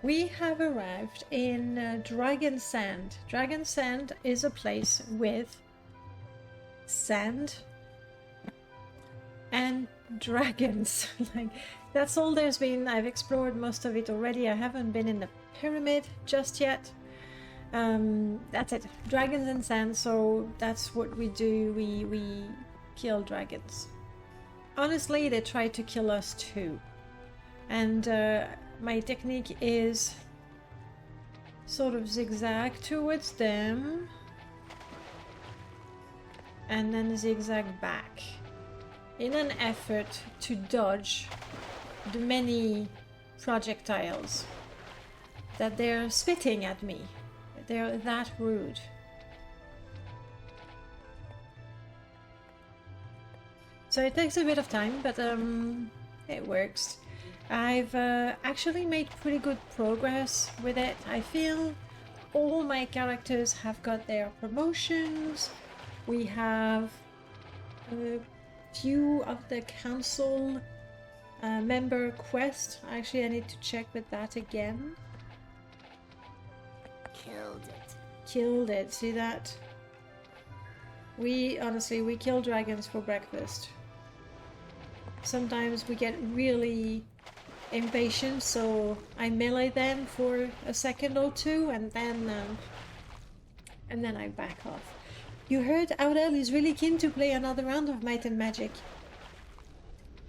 We have arrived in Dragon Sand. Dragon Sand is a place with sand and dragons. Like, that's all there's been. I've explored most of it already. I haven't been in the pyramid just yet. That's it. Dragons and sand, so that's what we do. We kill dragons. Honestly, they try to kill us too. And my technique is sort of zigzag towards them and then zigzag back in an effort to dodge the many projectiles that they're spitting at me. They're that rude. So it takes a bit of time, but it works. I've actually made pretty good progress with it. I feel all my characters have got their promotions. We have a few of the council member quests. Actually, I need to check with that again. Killed it. Killed it, see that? We kill dragons for breakfast. Sometimes we get really impatient, so I melee them for a second or two and then I back off. You heard Audel is really keen to play another round of Might and Magic.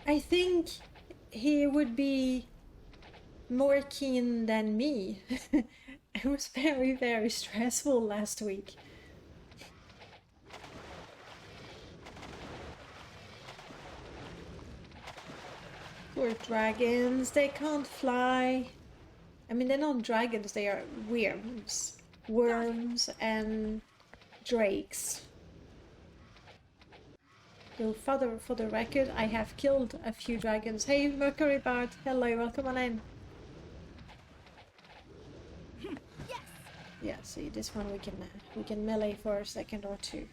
I think he would be more keen than me. It was very, very stressful last week. Poor dragons, they can't fly. I mean, they're not dragons, they are worms. Worms and drakes. So for the record, I have killed a few dragons. Hey, Mercury Bard, hello, welcome on in. Yes. Yeah, see, this one we can melee for a second or two.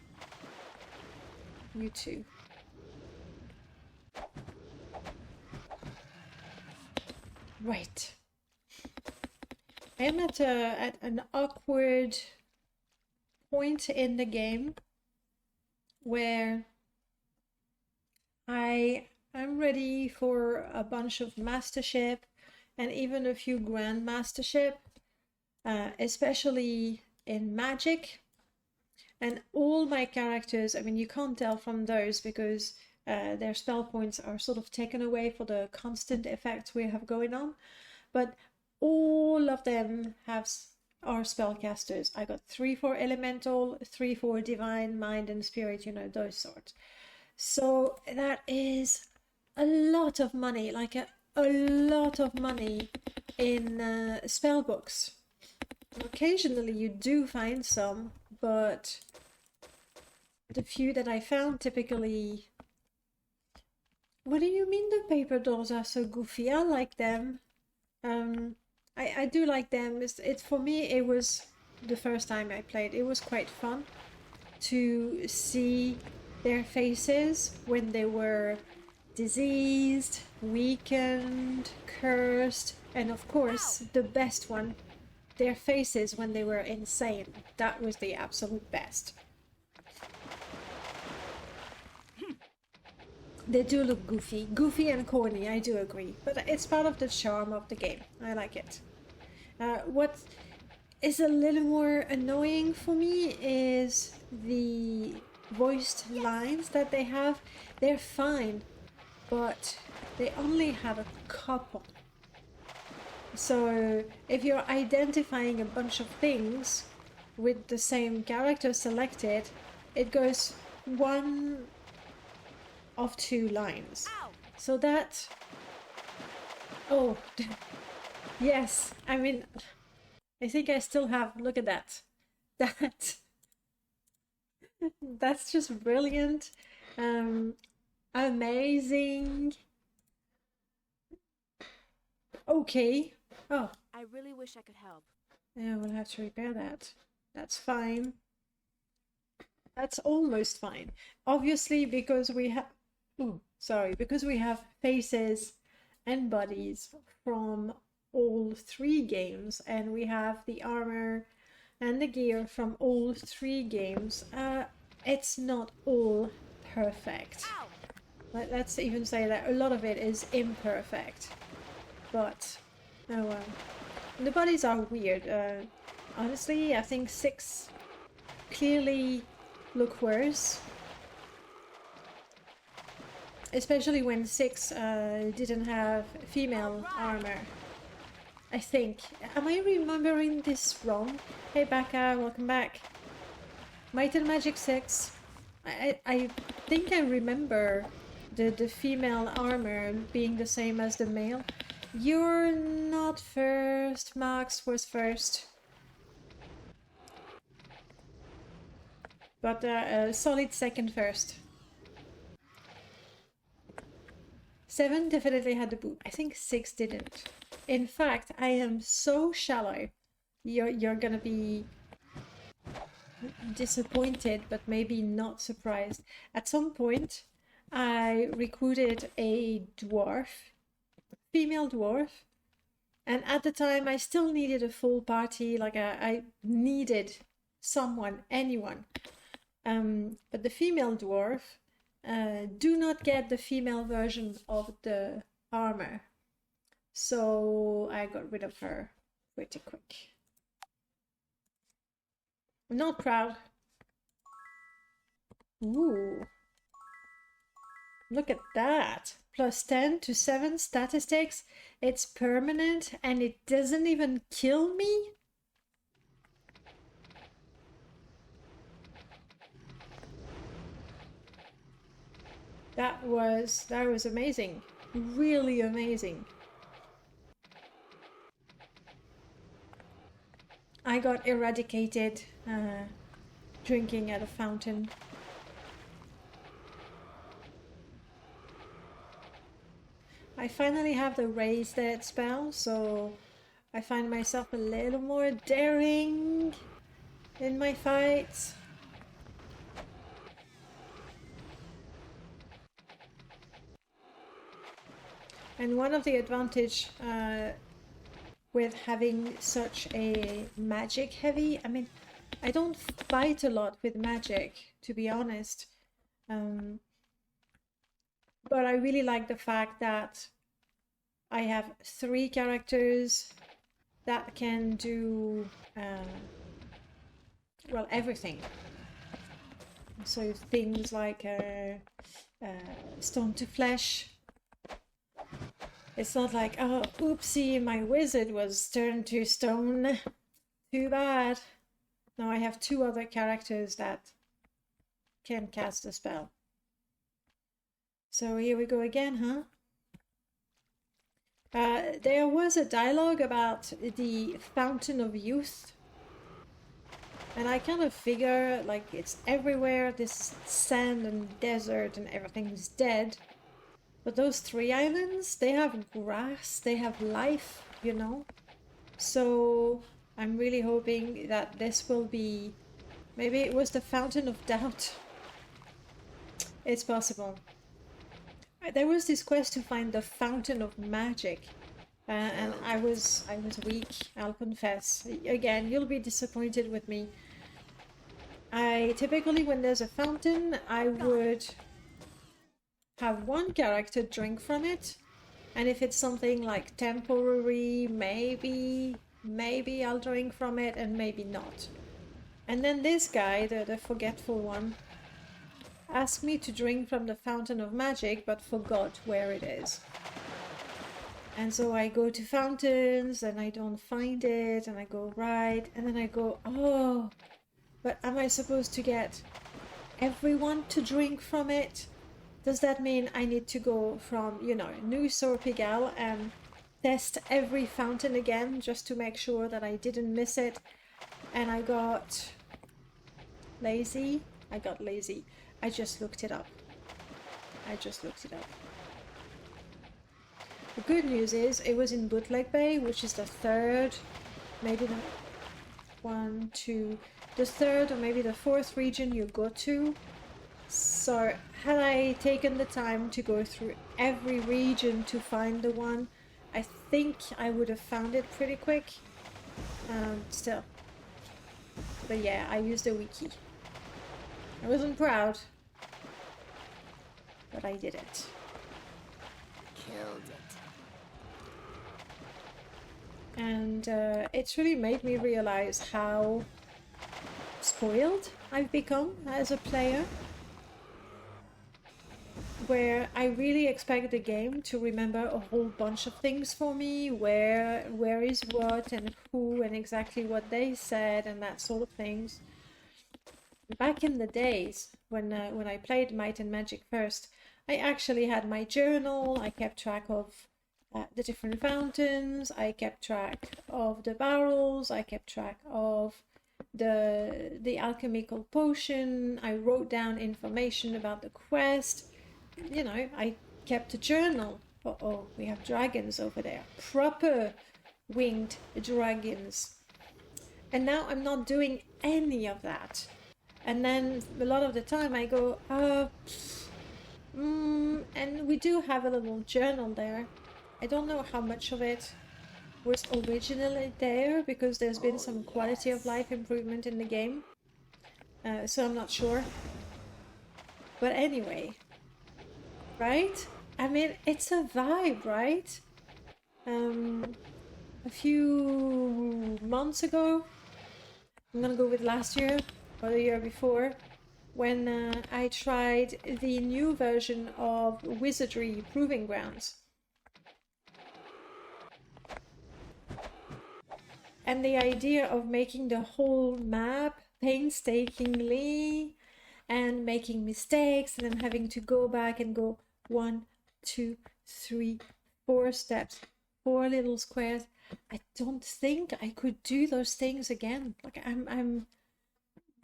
You too. Right. I am at an awkward point in the game where I am ready for a bunch of mastership and even a few grand mastership, especially in magic. And all my characters, I mean, you can't tell from those because their spell points are sort of taken away for the constant effects we have going on, but all of them are spellcasters. I got 3 for elemental, 3 for divine, mind and spirit, you know, those sorts. So that is a lot of money, like a lot of money in spell books. Occasionally you do find some, but the few that I found typically... What do you mean the paper dolls are so goofy? I like them. I do like them. It's for me, it was the first time I played. It was quite fun to see their faces when they were diseased, weakened, cursed, and of course, the best one, their faces when they were insane. That was the absolute best. They do look goofy and corny, I do agree, but it's part of the charm of the game. I like it. What is a little more annoying for me is the voiced lines that they have. They're fine, but they only have a couple. So if you're identifying a bunch of things with the same character selected, it goes 1 of 2 lines. Ow. So that... Oh, yes, I mean, I think I still have, look at that. That's just brilliant. Amazing. Okay. Oh. I really wish I could help. Yeah, we'll have to repair that. That's fine. That's almost fine. Obviously, because we have... because we have faces and bodies from all 3 games, and we have the armor and the gear from all 3 games. It's not all perfect. Ow! Let's even say that a lot of it is imperfect. But, oh well. The bodies are weird. Honestly, I think 6 clearly look worse. Especially when 6 didn't have female armor. I think. Am I remembering this wrong? Hey Becca, welcome back. Might and Magic 6. I think I remember the female armor being the same as the male. You're not first. Max was first. But a solid second first. 7 definitely had the boob. I think 6 didn't. In fact, I am so shallow. You're gonna be disappointed, but maybe not surprised. At some point, I recruited a dwarf, female dwarf, and at the time I still needed a full party. Like I needed someone, anyone. But the female dwarf do not get the female version of the armor. So I got rid of her pretty quick. I'm not proud. Ooh. Look at that. +10 to 7 statistics. It's permanent and it doesn't even kill me. That was amazing. Really amazing. I got eradicated drinking at a fountain. I finally have the Raise Dead spell, so I find myself a little more daring in my fights. And one of the advantage with having such a magic heavy, I mean, I don't fight a lot with magic, to be honest. But I really like the fact that I have 3 characters that can do, well, everything. So things like Stone to Flesh. It's not like, oh, oopsie, my wizard was turned to stone. Too bad. Now I have 2 other characters that can cast a spell. So here we go again, huh? There was a dialogue about the Fountain of Youth. And I kind of figure, like, it's everywhere, this sand and desert and everything's dead. But those 3 islands, they have grass, they have life, you know? So I'm really hoping that this will be... Maybe it was the Fountain of Doubt. It's possible. There was this quest to find the Fountain of Magic. And I was weak, I'll confess. Again, you'll be disappointed with me. Typically when there's a fountain, I would have 1 character drink from it, and if it's something like temporary, maybe I'll drink from it, and maybe not. And then this guy, the forgetful one, asked me to drink from the Fountain of Magic, but forgot where it is. And so I go to fountains, and I don't find it, and I go right, and then I go, oh, but am I supposed to get everyone to drink from it? Does that mean I need to go from, you know, New Sorpigal and test every fountain again just to make sure that I didn't miss it? And I got lazy. I just looked it up. The good news is it was in Bootleg Bay, which is the 3rd, maybe the 1, 2, the 3rd or maybe the 4th region you go to. So had I taken the time to go through every region to find the one, I think I would have found it pretty quick. Still. But yeah, I used a wiki. I wasn't proud, but I did it. Killed it. And it's really made me realize how spoiled I've become as a player, where I really expect the game to remember a whole bunch of things for me, where is what and who and exactly what they said and that sort of things. Back in the days when I played Might and Magic first, I actually had my journal. I kept track of the different fountains, I kept track of the barrels, I kept track of the alchemical potion, I wrote down information about the quest. You know, I kept a journal. Uh-oh, we have dragons over there. Proper winged dragons. And now I'm not doing any of that. And then a lot of the time I go, and we do have a little journal there. I don't know how much of it was originally there, because there's been some quality of life improvement in the game. So I'm not sure. But anyway, right? I mean, it's a vibe, right? A few months ago, I'm gonna go with last year or the year before, when I tried the new version of Wizardry Proving Grounds. And the idea of making the whole map painstakingly and making mistakes and then having to go back and go 1, 2, 3, 4 steps, 4 little squares. I don't think I could do those things again. Like I'm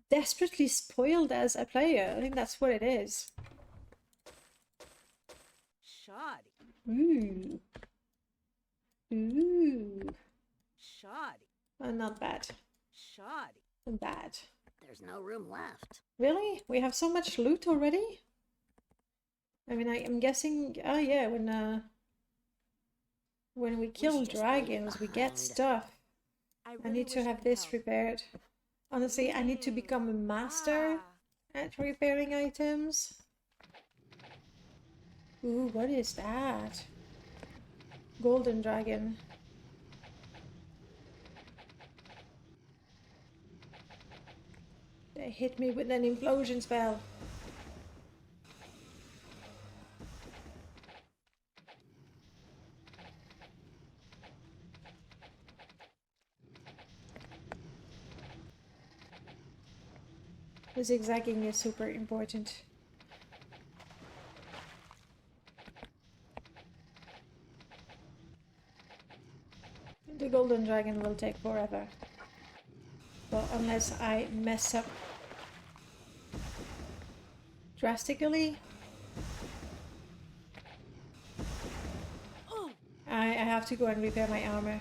desperately spoiled as a player. I think that's what it is. Shoddy. Ooh. Ooh. Shoddy. Not bad. Shoddy. Bad. There's no room left. Really? We have so much loot already? I mean, I'm guessing... Oh yeah, when we kill dragons, we get stuff. I need to have this repaired. Honestly, I need to become a master at repairing items. Ooh, what is that? Golden dragon. They hit me with an implosion spell. The zigzagging is super important. The golden dragon will take forever. Well, unless I mess up drastically. I have to go and repair my armor.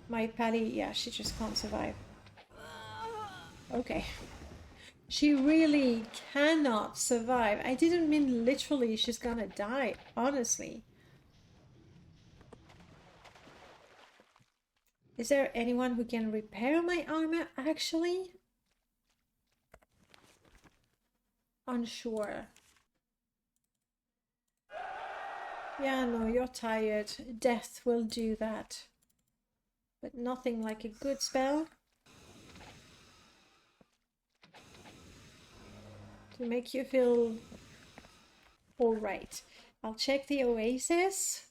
My Pally, yeah, she just can't survive. Okay. She really cannot survive. I didn't mean literally she's gonna die, honestly. Is there anyone who can repair my armor, actually? Unsure. Yeah, no, you're tired. Death will do that. But nothing like a good spell to make you feel alright. I'll check the oasis.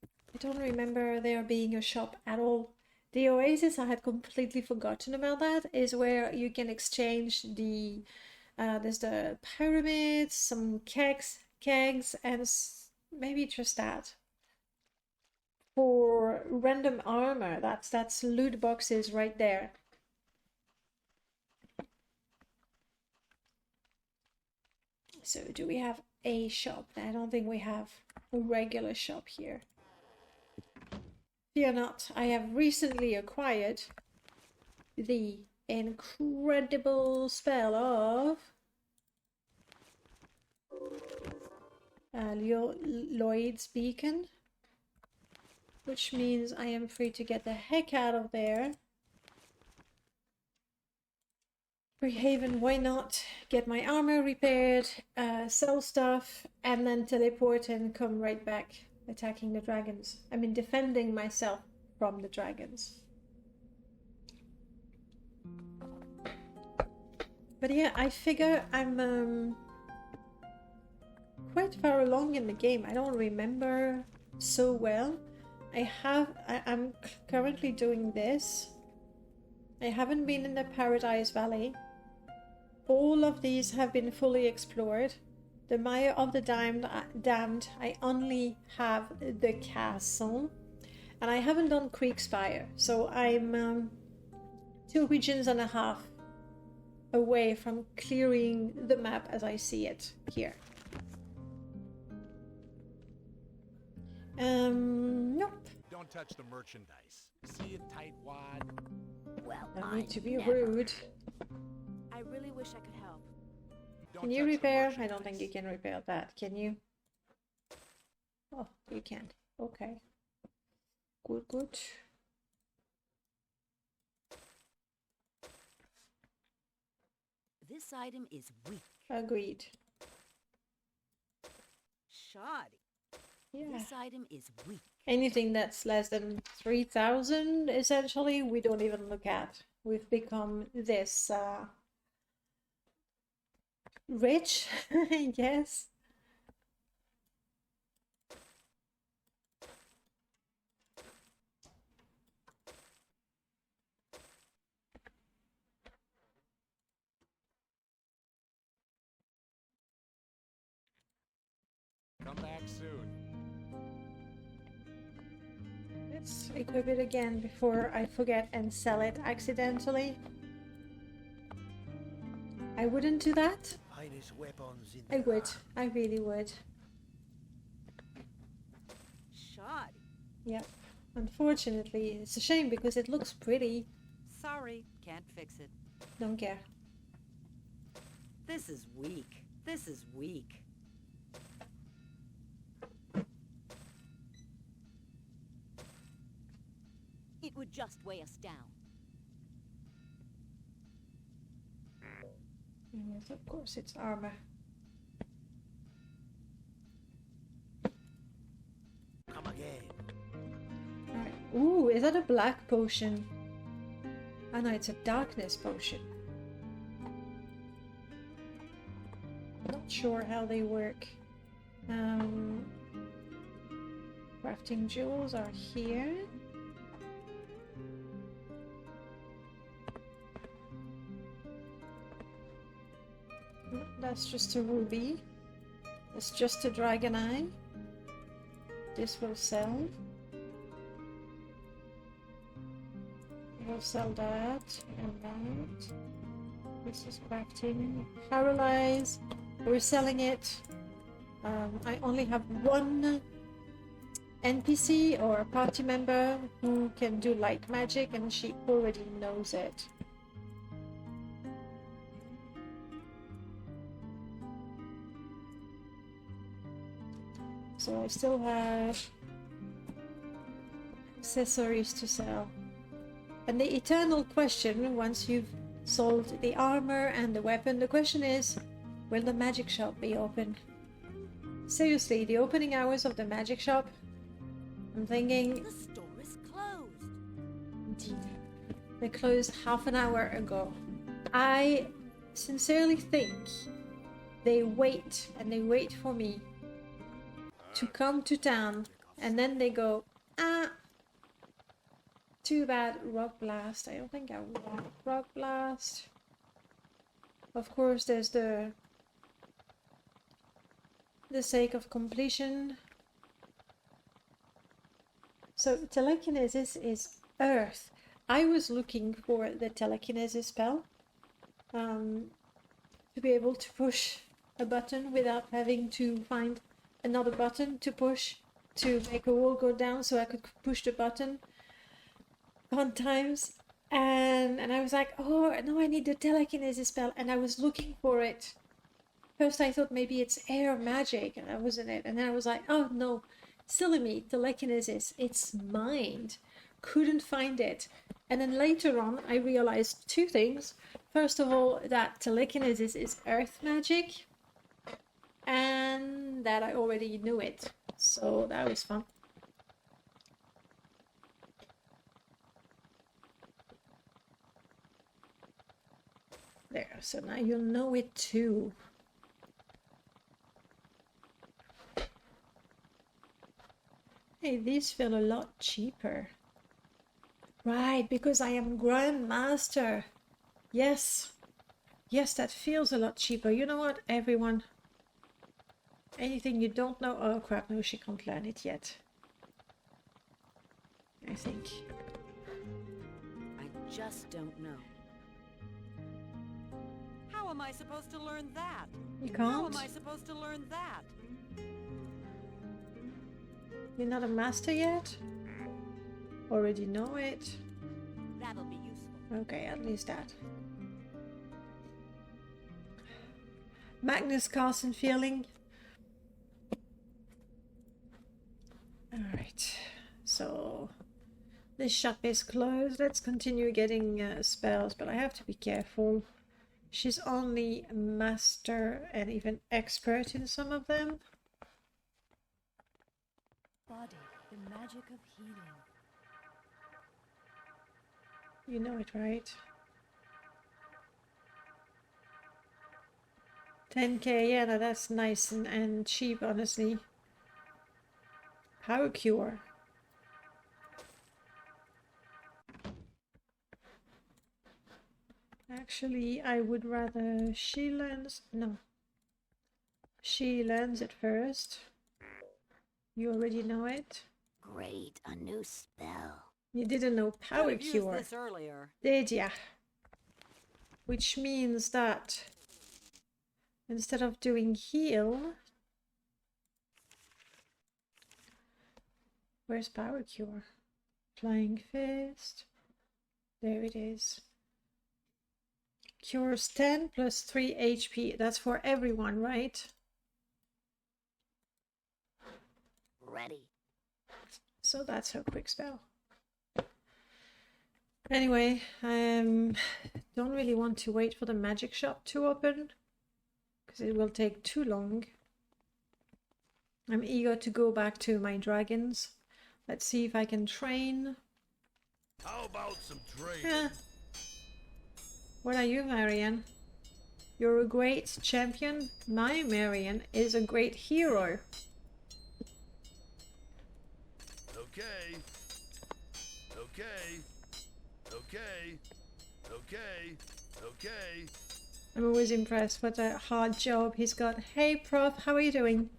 I don't remember there being a shop at all. The oasis, I had completely forgotten about that, is where you can exchange the... there's the pyramids, some kegs, and maybe just that. For random armor, that's loot boxes right there. So do we have a shop? I don't think we have a regular shop here. Fear not, I have recently acquired the incredible spell of Lloyd's Beacon. which means I am free to get the heck out of there. Freehaven, why not? Get my armor repaired, sell stuff, and then teleport and come right back attacking the dragons. I mean, defending myself from the dragons. But yeah, I figure I'm quite far along in the game. I don't remember so well. I'm currently doing this. I haven't been in the Paradise Valley. All of these have been fully explored. The Mire of the Damned, I only have the castle. And I haven't done Kriegspire, so I'm 2 regions and a half away from clearing the map as I see it here. Nope. Don't touch the merchandise. See it, tightwad? Well, No need to be never. rude. I really wish I could help. Can you repair? I don't think you can repair that, can you? Oh, you can. Okay. Good, good. This item is weak. Agreed. Shoddy. Yeah. This item is weak. Anything that's less than 3,000, essentially, we don't even look at. We've become this rich, I guess. Come back soon. Let's equip it again before I forget and sell it accidentally. I wouldn't do that. Finest weapons in I the would. I really would. Shoddy. Yep. Unfortunately, it's a shame because it looks pretty. Sorry, can't fix it. Don't care. This is weak. This is weak. It would just weigh us down. Yes, of course, it's armor. Come again. Alright. Ooh, is that a black potion? Oh no, it's a darkness potion. Not sure how they work. Crafting jewels are here. That's just a ruby. It's just a dragon eye. This will sell. We'll sell that and that. This is crafting. Paralyze. We're selling it. I only have one NPC or party member who can do light magic, and she already knows it. So I still have accessories to sell. And the eternal question, once you've sold the armor and the weapon, the question is, will the magic shop be open? Seriously, the opening hours of the magic shop? I'm thinking... The store is closed. Indeed. They closed half an hour ago. I sincerely think they wait, and they wait for me to come to town, and then they go, too bad, Rock Blast. I don't think I want Rock Blast. Of course, there's the sake of completion. So telekinesis is earth. I was looking for the telekinesis spell to be able to push a button without having to find another button to push to make a wall go down, so I could push the button 1 times, and I was like, oh no, I need the telekinesis spell, and I was looking for it. First I thought maybe it's air magic, and that wasn't it, and then I was like, oh no, Silly me, telekinesis, it's mind. Couldn't find it. And then later on, I realized two things. First of all, that telekinesis is earth magic, and that I already knew it. So that was fun. There, so now you'll know it too. Hey, these feel a lot cheaper. Right, because I am Grandmaster. Yes. Yes, that feels a lot cheaper. You know what, everyone? Anything you don't know? Oh crap, no, she can't learn it yet. I think. I just don't know. How am I supposed to learn that? You How can't? am I supposed to learn that? You're not a master yet? Already know it? That'll be useful. Okay, at least that. Magnus Carlsen feeling. Alright, so this shop is closed. Let's continue getting spells, but I have to be careful. She's only master and even expert in some of them. Body, the magic of healing. You know it, right? 10k, yeah, no, that's nice and cheap, honestly. Power Cure. Actually, I would rather she learns. No. She learns it first. You already know it. Great, a new spell. You didn't know Power Could've used Cure, this earlier. did ya? Which means that instead of doing heal, where's Power Cure? Flying Fist. There it is. Cures 10 plus 3 HP. That's for everyone, right? Ready. So that's her quick spell. Anyway, don't really want to wait for the magic shop to open because it will take too long. I'm eager to go back to my dragons. Let's see if I can train. How about some training? Yeah. What are you, Marianne? You're a great champion? My Marianne is a great hero. Okay. Okay. Okay. Okay. Okay. I'm always impressed. What a hard job he's got. Hey, Prof, how are you doing?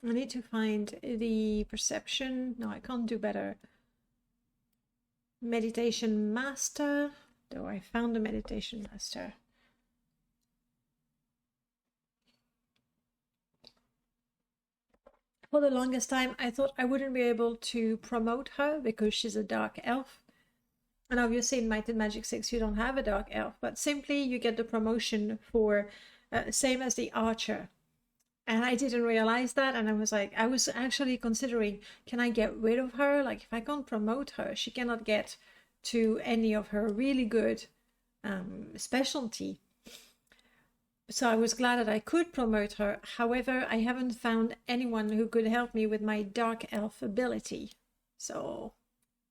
I need to find the perception. No, I can't do better. Meditation master. Though I found the meditation master. For the longest time, I thought I wouldn't be able to promote her because she's a dark elf. And obviously in Might and Magic 6 you don't have a dark elf, but simply you get the promotion for same as the archer. And I didn't realize that, and I was like, I was actually considering, can I get rid of her? Like, if I can't promote her, she cannot get to any of her really good specialty. So I was glad that I could promote her. However, I haven't found anyone who could help me with my dark elf ability. So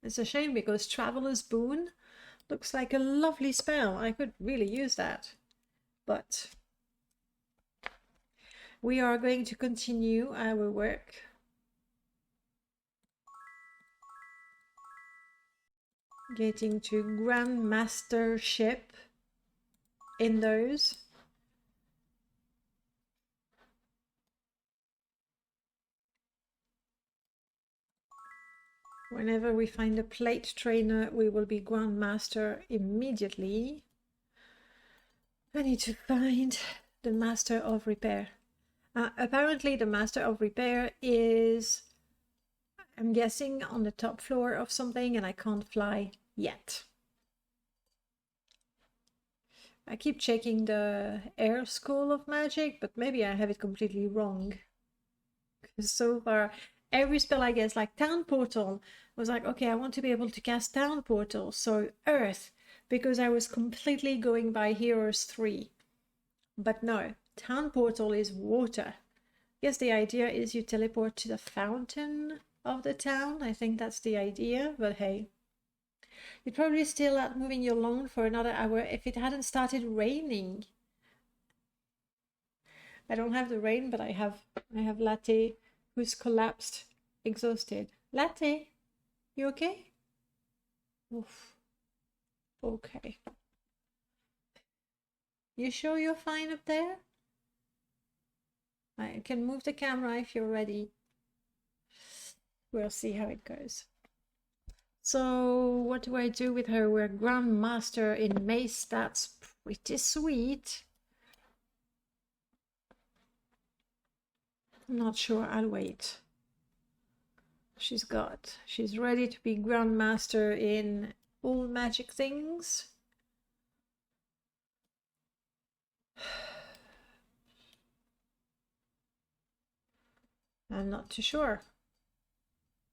it's a shame because Traveler's Boon looks like a lovely spell. I could really use that. But we are going to continue our work. Getting to Grandmastership in those. Whenever we find a plate trainer, we will be Grandmaster immediately. I need to find the Master of Repair. Apparently the Master of Repair is, I'm guessing, on the top floor of something, and I can't fly yet. I keep checking the Air School of Magic, but maybe I have it completely wrong. Because so far, every spell I guess, like Town Portal, was like, okay, I want to be able to cast Town Portal, so Earth, because I was completely going by Heroes 3. But no, Town Portal is water. Yes, the idea is you teleport to the fountain of the town. I think that's the idea, but hey. You'd probably still out moving your lawn for another hour if it hadn't started raining. I don't have the rain, but I have Latte, who's collapsed, exhausted. Latte, you okay? Oof. Okay. You sure you're fine up there? I can move the camera if you're ready. We'll see how it goes. So what do I do with her? We're Grandmaster in Mace. That's pretty sweet. I'm not sure. I'll wait. She's ready to be Grandmaster in all magic things. I'm not too sure.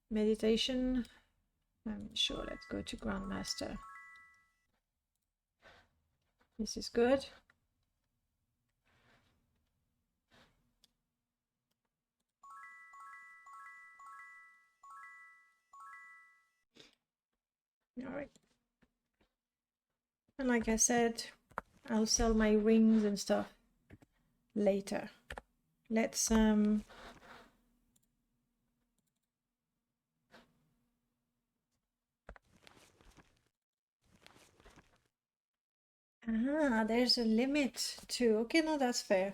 Meditation. I'm sure. Let's go to Grandmaster. This is good. All right. And like I said, I'll sell my rings and stuff later. Let's there's a limit too. Okay, no, that's fair.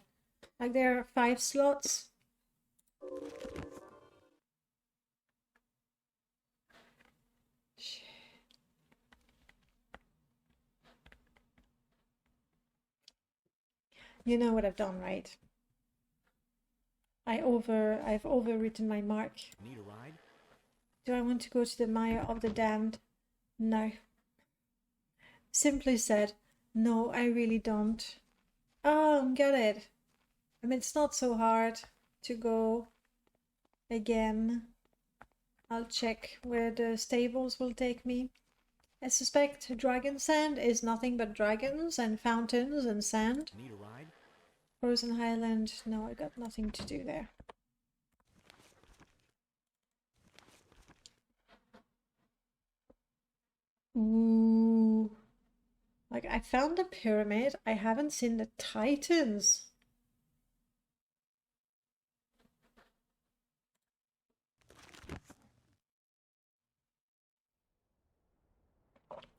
Like there are 5 slots. You know what I've done, right? I've overwritten my mark. Need a ride? Do I want to go to the Mire of the Damned? No. Simply said, no, I really don't. Oh, got it. I mean, it's not so hard to go again. I'll check where the stables will take me. I suspect Dragon Sand is nothing but dragons and fountains and sand. Need a ride? Frozen Highland, no, I got nothing to do there. Ooh. Like, I found the pyramid, I haven't seen the Titans.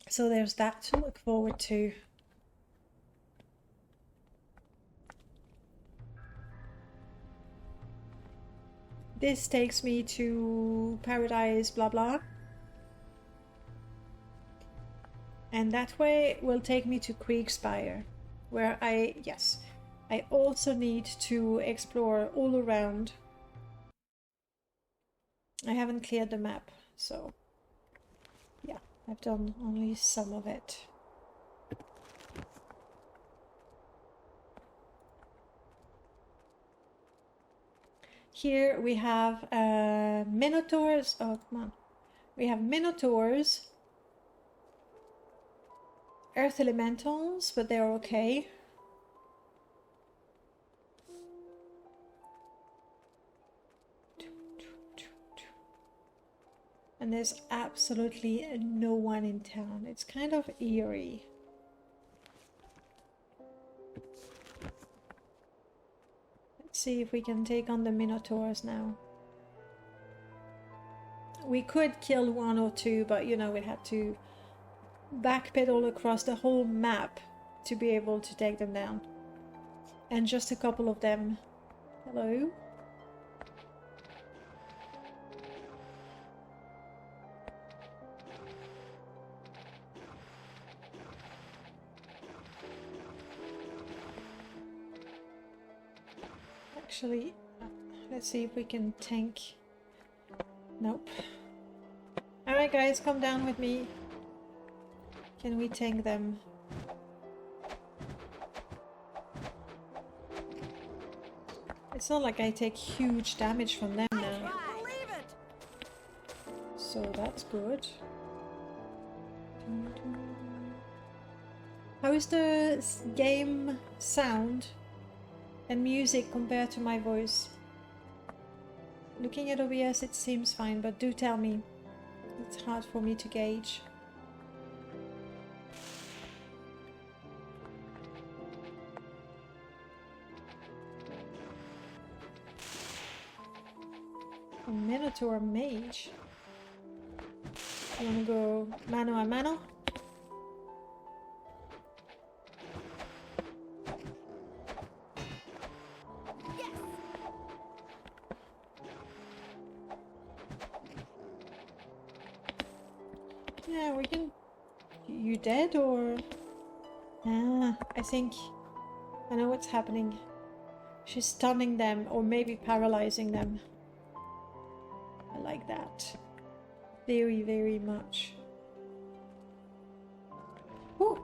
So there's that to look forward to. This takes me to Paradise, blah blah. And that way will take me to Kriegspire, where I also need to explore all around. I haven't cleared the map, so yeah, I've done only some of it. Here we have Minotaurs. Oh, come on. We have Minotaurs, Earth Elementals, but they're okay. And there's absolutely no one in town. It's kind of eerie. Let's see if we can take on the Minotaurs now. We could kill 1 or 2, but you know, we'd have to backpedal across the whole map to be able to take them down. And just a couple of them. Hello? Actually, let's see if we can tank. Nope. Alright guys, come down with me. Can we tank them? It's not like I take huge damage from them now. Believe it! So that's good. How is the game sound and music compared to my voice? Looking at OBS it seems fine, but do tell me. It's hard for me to gauge. A Minotaur Mage. You wanna go mano a mano? Yeah, we can... You dead or... Ah, I think... I know what's happening. She's stunning them or maybe paralyzing them. I like that. Very, very much. Ooh.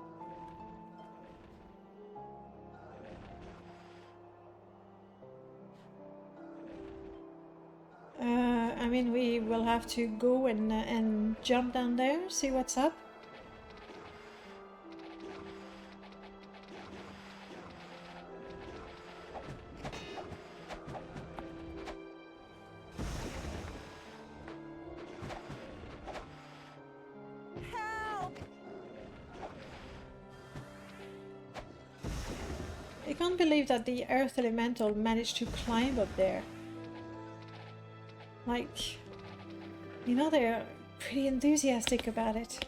I mean, we will have to go and jump down there, see what's up. I can't believe that the Earth Elemental managed to climb up there. Like, you know, they're pretty enthusiastic about it.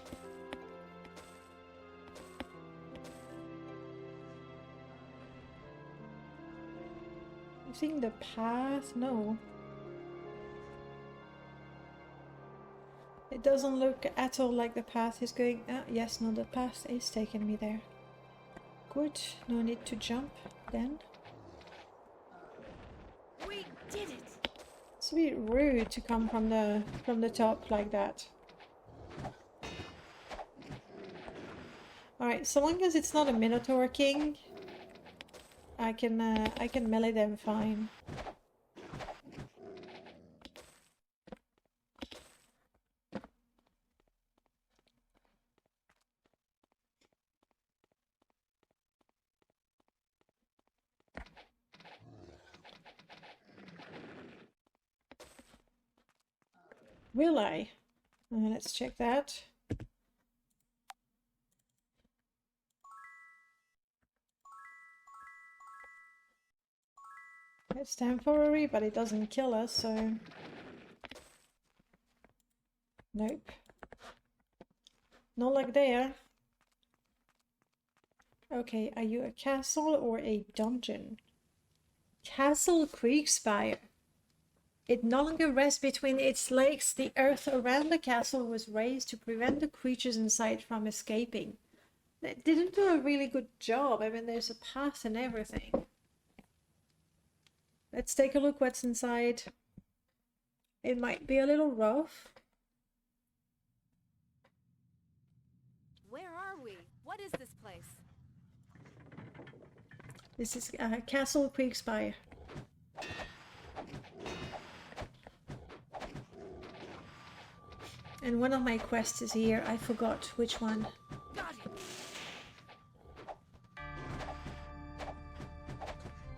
I think the path, no. It doesn't look at all like the path is going... Ah, yes, no, the path is taking me there. Good, no need to jump then. We did it! It's a bit rude to come from the top like that. Alright, so long as it's not a Minotaur King, I can melee them fine. Will I? Let's check that. It's temporary, but it doesn't kill us, so... Nope. Not like there. Okay, are you a castle or a dungeon? Castle Kriegspire. It no longer rests between its legs. The earth around the castle was raised to prevent the creatures inside from escaping. They didn't do a really good job. I mean, there's a path and everything. Let's take a look what's inside. It might be a little rough. Where are we? What is this place? This is Castle Kriegspire. And one of my quests is here. I forgot which one. Got it!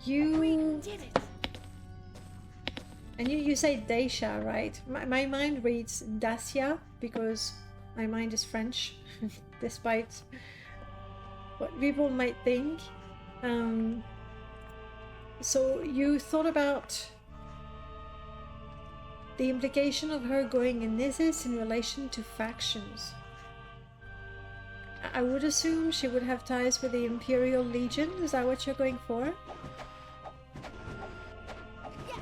You Did it! and you say Dacia, right? My mind reads Dacia because my mind is French, despite what people might think. So you thought about the implication of her going in Isis in relation to factions. I would assume she would have ties with the Imperial Legion. Is that what you're going for? Yes!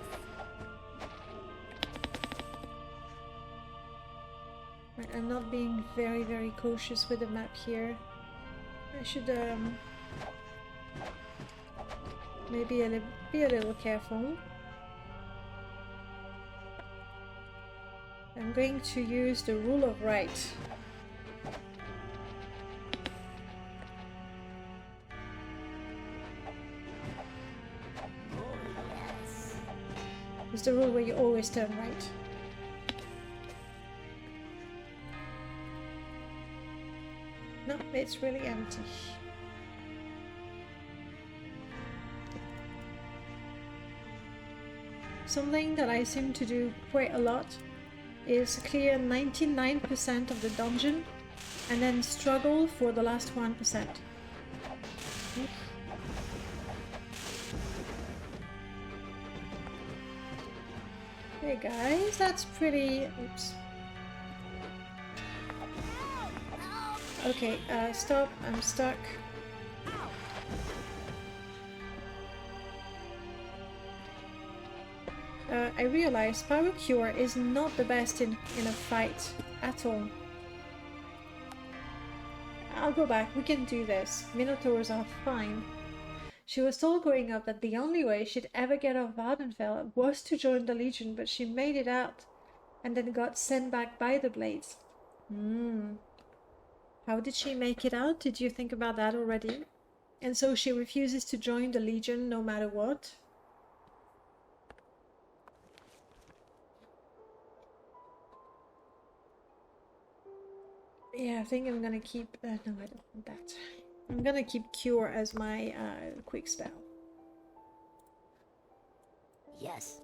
Right, I'm not being very, very cautious with the map here. I should maybe be a little careful. I'm going to use the rule of right. Oh, yes! It's the rule where you always turn right. No, it's really empty. Something that I seem to do quite a lot is clear 99% of the dungeon and then struggle for the last 1%. Hey guys, that's pretty... Oops. Okay, stop, I'm stuck. I realize Power Cure is not the best in a fight at all. I'll go back, we can do this. Minotaurs are fine. She was told growing up that the only way she'd ever get off Vardenfell was to join the Legion, but she made it out and then got sent back by the Blades. How did she make it out? Did you think about that already? And so she refuses to join the Legion no matter what? Yeah, I think I'm gonna keep... no, I don't want that. I'm gonna keep Cure as my quick spell. Yes.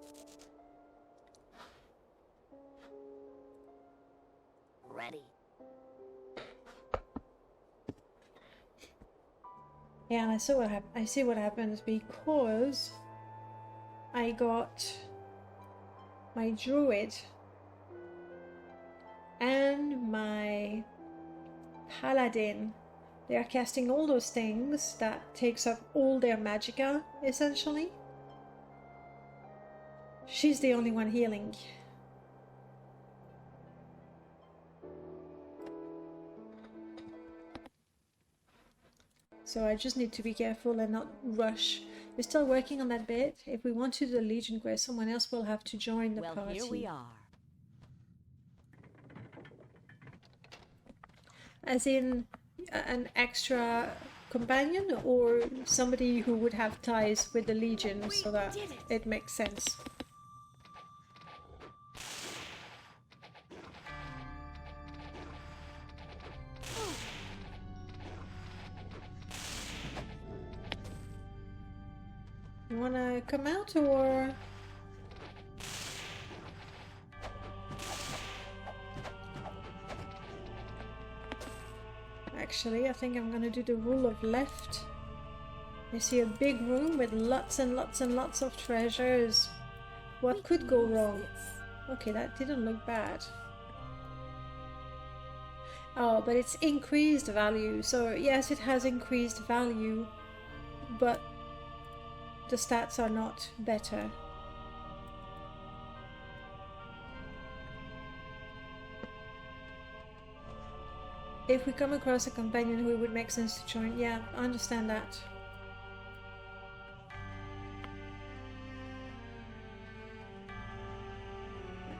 Ready. Yeah, and I see what happens because I got my Druid and my Paladin. They are casting all those things that takes up all their magicka, essentially. She's the only one healing. So I just need to be careful and not rush. We're still working on that bit. If we want to do the Legion quest, someone else will have to join the party. Well, here we are. As in an extra companion or somebody who would have ties with the Legion so that it makes sense. You wanna come out or... Actually, I think I'm gonna do the rule of left. I see a big room with lots and lots and lots of treasures. What could go wrong? Okay, that didn't look bad. Oh, but it's increased value. So yes, it has increased value, but the stats are not better. If we come across a companion who it would make sense to join, yeah, I understand that.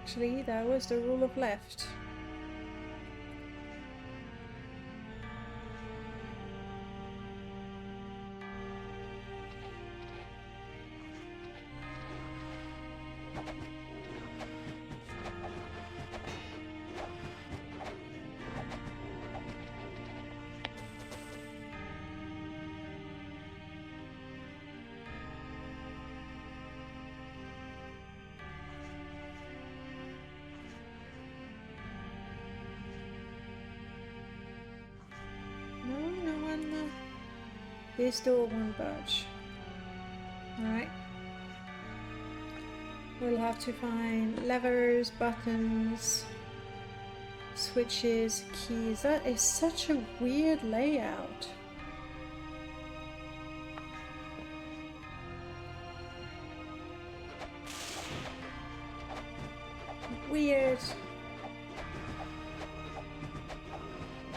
Actually, that was the rule of left. This door won't budge. Alright. We'll have to find levers, buttons, switches, keys. That is such a weird layout. Weird.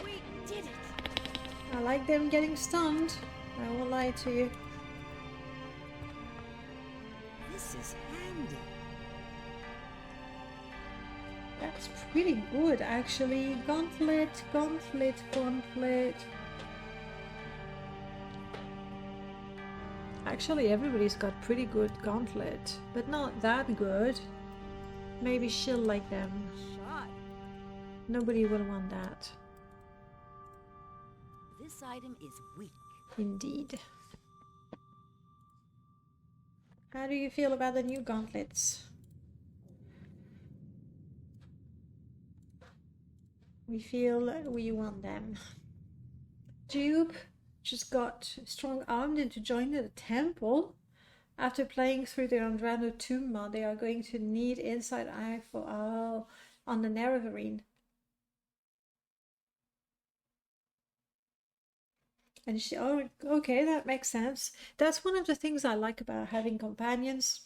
We did it. I like them getting stunned. I won't lie to you. This is handy. That's pretty good, actually. Gauntlet, gauntlet, gauntlet. Actually, everybody's got pretty good gauntlet, but not that good. Maybe she'll like them. Shot. Nobody will want that. This item is weak. Indeed. How do you feel about the new gauntlets? We feel we want them. Dupe just got strong-armed into joining the temple. After playing through the Andrano tomb mod, they are going to need inside eye for on the Nerevarine. And she, oh, okay, that makes sense. That's one of the things I like about having companions.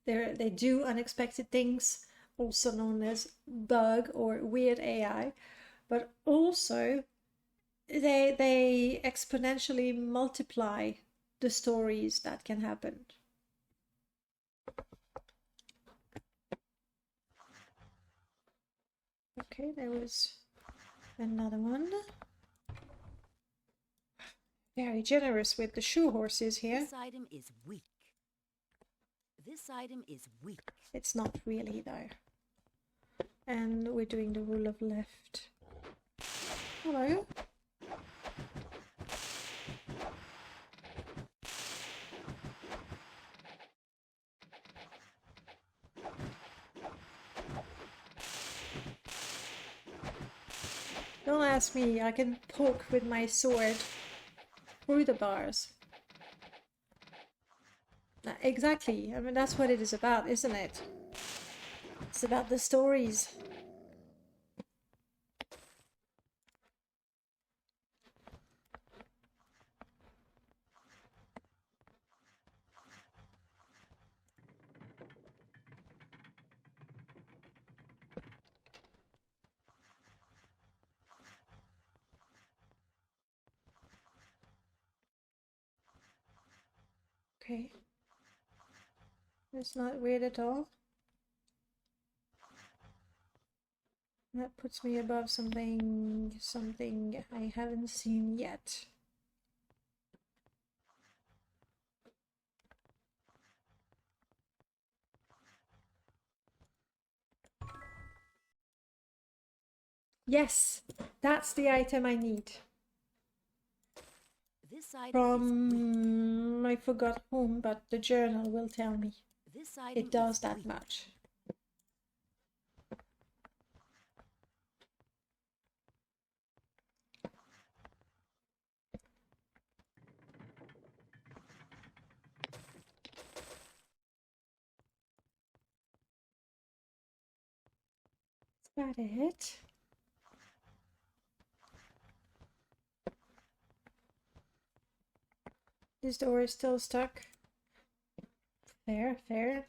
They do unexpected things, also known as bug or weird AI, but also they exponentially multiply the stories that can happen. Okay, there was another one. Very generous with the shoe horses here. This item is weak. This item is weak. It's not really though. And we're doing the rule of left. Hello. Don't ask me, I can poke with my sword through the bars. Exactly, I mean that's what it is about, isn't it? It's about the stories. Okay. It's not weird at all. That puts me above something I haven't seen yet. Yes, that's the item I need. This item is weak. From I forgot whom, but the journal will tell me. This item It does is that weak. much. Is that it? This door is still stuck. Fair, fair.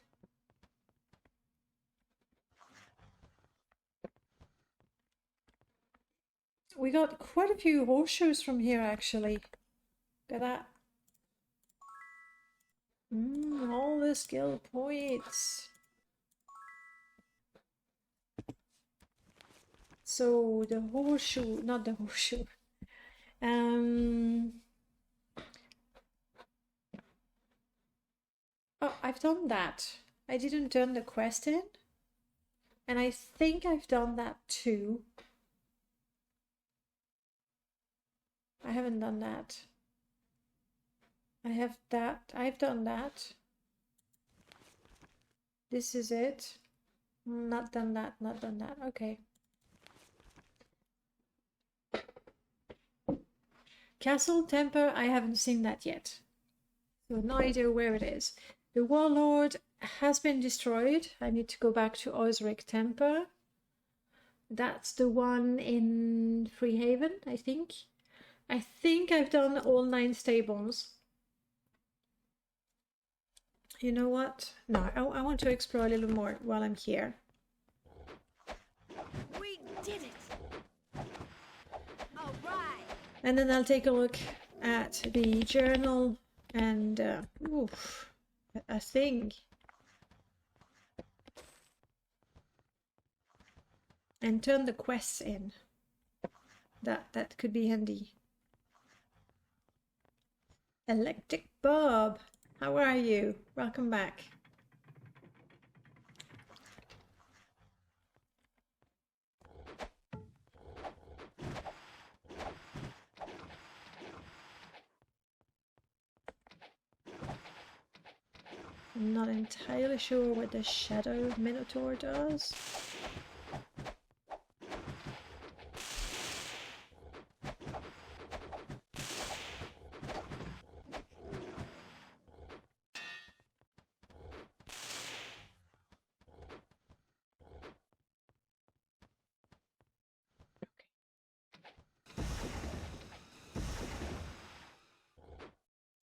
We got quite a few horseshoes from here, actually. Look at that. All the skill points. So the horseshoe, not the horseshoe. Oh, I've done that. I didn't turn the quest in. And I think I've done that too. I haven't done that. I have that. I've done that. This is it. Not done that, not done that. Okay. Castle Temper, I haven't seen that yet. So no idea where it is. The Warlord has been destroyed. I need to go back to Osric Temper. That's the one in Freehaven, I think. I think I've done all 9 stables. You know what? No, I want to explore a little more while I'm here. We did it! All right! And then I'll take a look at the journal and oof, a thing. And turn the quests in. That could be handy. Electric Bob. How are you? Welcome back. I'm not entirely sure what the Shadow Minotaur does.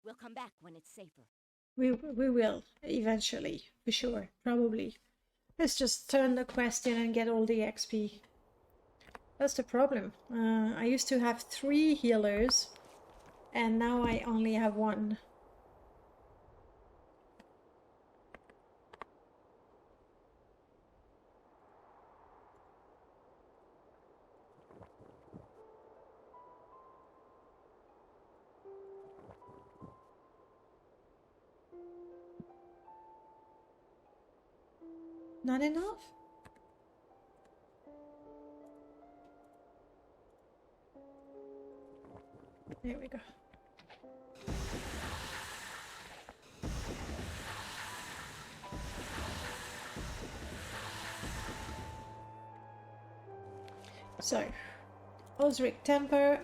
We'll come back when it's safer. We will, eventually, for sure, probably. Let's just turn the quest in and get all the XP. That's the problem. I used to have 3 healers, and now I only have 1. Not enough? There we go. So, Osric Temper,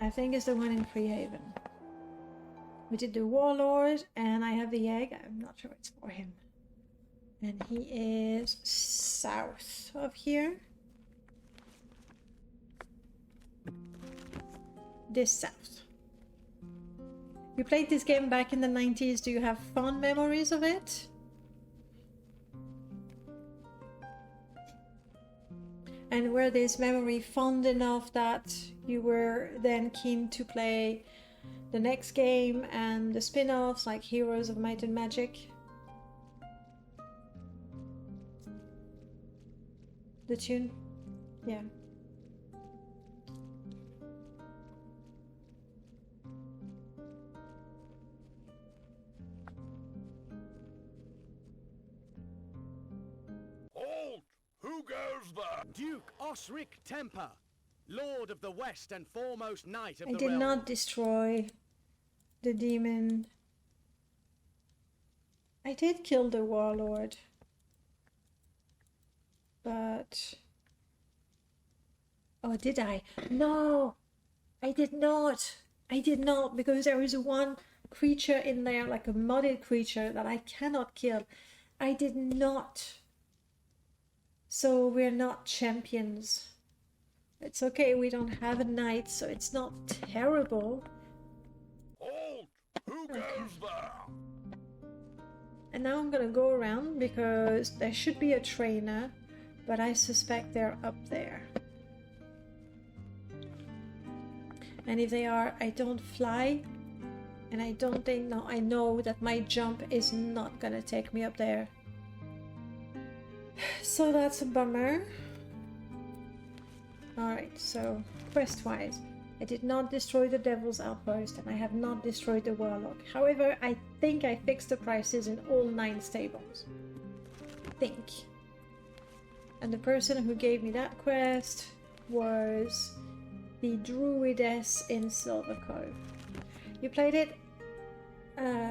I think is the one in Freehaven. We did the Warlord, and I have the egg. I'm not sure it's for him. And he is south of here. This south. You played this game back in the 90s. Do you have fond memories of it? And were this memory fond enough that you were then keen to play the next game and the spin-offs like Heroes of Might and Magic? The tune? Yeah. Halt! Who goes there? Duke Osric Temper, Lord of the West and foremost knight of I the did realm. not destroy the demon. I did kill the Warlord. But... oh, did I? No! I did not! I did not, because there is one creature in there, like a modded creature, that I cannot kill. I did not. So we're not champions. It's okay, we don't have a knight, so it's not terrible. Halt! Who goes there? And now I'm gonna go around, because there should be a trainer, but I suspect they're up there. And if they are, I don't fly, and I don't think, no, I know that my jump is not gonna take me up there. So that's a bummer. Alright, so quest-wise, I did not destroy the Devil's Outpost, and I have not destroyed the Warlock. However, I think I fixed the prices in all 9 stables. I think. And the person who gave me that quest was the Druidess in Silver Cove. You played it?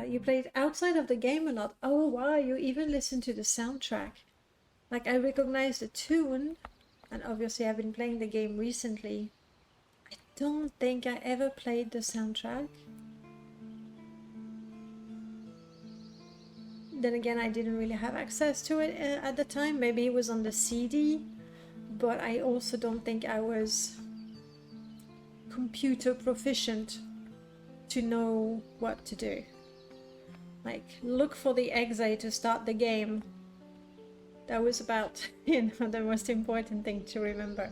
You played outside of the game a lot. Oh wow, you even listened to the soundtrack. Like, I recognize the tune, and obviously I've been playing the game recently. I don't think I ever played the soundtrack. Then again, I didn't really have access to it at the time. Maybe it was on the CD, but I also don't think I was computer proficient to know what to do. Like, look for the exit to start the game. That was about, you know, the most important thing to remember.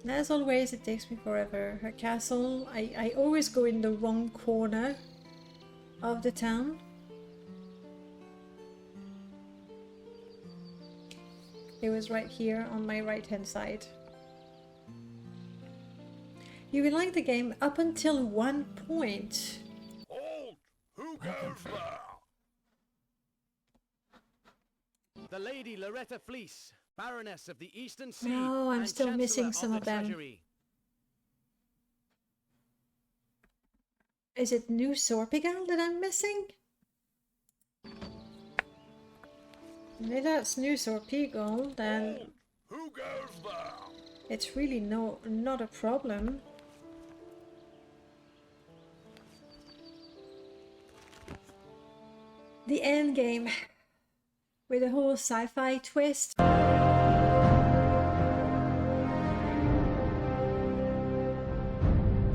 And as always, it takes me forever. Her castle, I always go in the wrong corner of the town. It was right here on my right hand side. You will like the game up until one point. Halt! Who goes there? The Lady Loretta Fleece, Baroness of the Eastern Sea. No, I'm and still missing Chancellor some of of the them. Treasury. Is it New Sorpigal that I'm missing? If that's New Sorpigal, then Halt! Who goes there? it's really not a problem. The end game with a whole sci-fi twist.